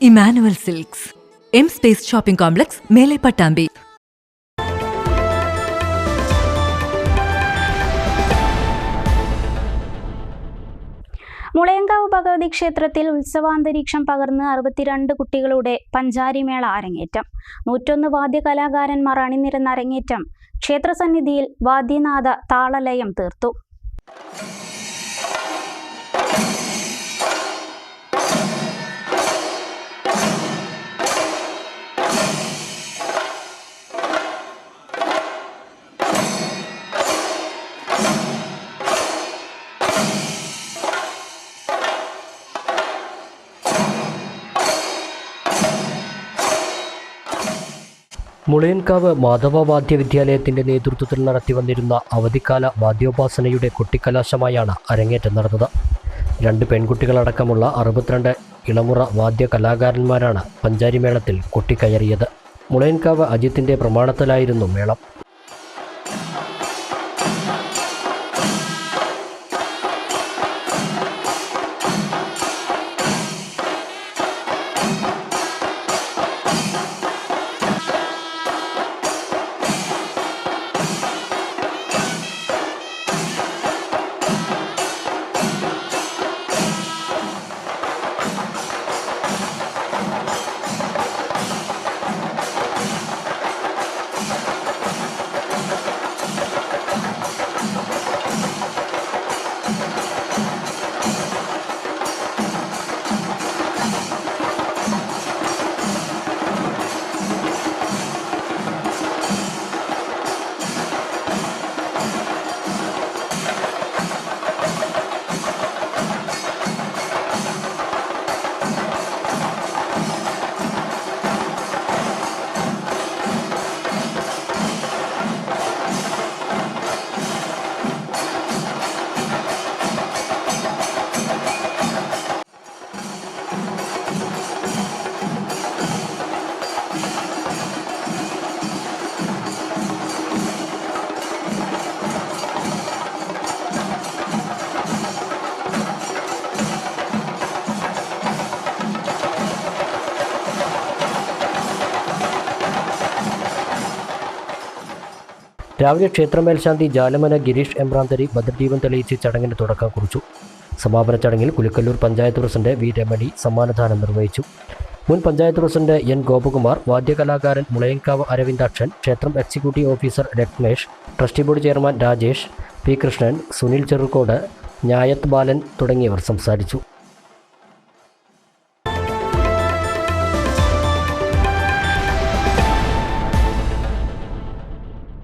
Emmanuel silks, M space shopping complex, മേലെ പട്ടാമ്പി. മുളയങ്കാവ് ഭഗവതി ക്ഷേത്രത്തിൽ ഉത്സവാന്തരീക്ഷം പകർന്ന് 62 കുട്ടികളുടെ പഞ്ചാരിമേള അരങ്ങേറ്റം. 101 വാദ്യകലാകാരന്മാർ അണിനിരന്ന അരങ്ങേറ്റം ക്ഷേത്രസന്നിധിയിൽ വാദ്യനാഥ താളലയം തീർത്തു. മുളയൻകാവ് മാധവ വാദ്യവിദ്യാലയത്തിന്റെ നേതൃത്വത്തിൽ നടത്തിവന്നിരുന്ന അവധിക്കാല വാദ്യോപാസനയുടെ കൊട്ടിക്കലാശമായാണ് അരങ്ങേറ്റം നടന്നത്. 2 പെൺകുട്ടികളടക്കമുള്ള 62 ഇളമുറ വാദ്യ കലാകാരന്മാരാണ് പഞ്ചാരിമേളത്തിൽ കൊട്ടിക്കയറിയത്. മുളയൻകാവ് അജിത്തിന്റെ പ്രമാണത്തിലായിരുന്നു മേളം. രാവിലെ ക്ഷേത്രമേൽശാന്തി ജാലമന ഗിരീഷ് എമ്പ്രാന്തരി ഭദ്രദീപം തെളിയിച്ച് ചടങ്ങിന് തുടക്കം കുറിച്ചു. സമാപന ചടങ്ങിൽ കുലിക്കല്ലൂർ പഞ്ചായത്ത് പ്രസിഡന്റ് വി രമണി സമ്മാനദാനം നിർവഹിച്ചു. മുൻ പഞ്ചായത്ത് പ്രസിഡന്റ് എൻ ഗോപകുമാർ, വാദ്യകലാകാരൻ മുളയൻകാവ് അരവിന്ദാക്ഷൻ, ക്ഷേത്രം executive officer Ratnesh, trustee board chairman Rajesh, P Krishnan, Sunil Cherukode, Njayath Balan തുടങ്ങിയവർ സംസാരിച്ചു.